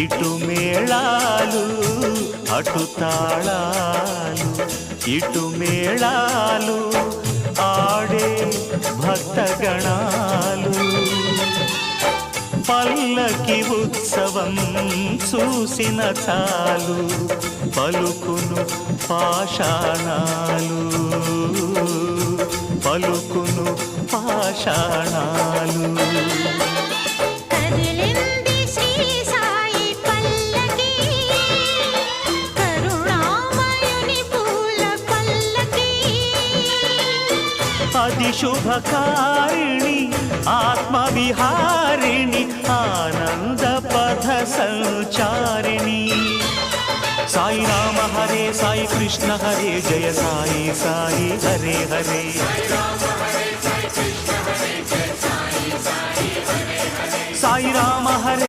ఇటు మేళాలు అటు తాళాలు, ఇటు మేళాలు ఆడే భక్తగణాలు. పల్లకి ఉత్సవం చూసిన చాలు పలుకును పాషాణాలు, పలుకును పాషాణాలు. అది శుభకారిణి ఆత్మవిహారిణి ఆనంద పథ సంచారిణి. సాయి రామ హరే సాయి కృష్ణ హరే జయ సాయి సాయి హరే హరే. సాయి రామ హరే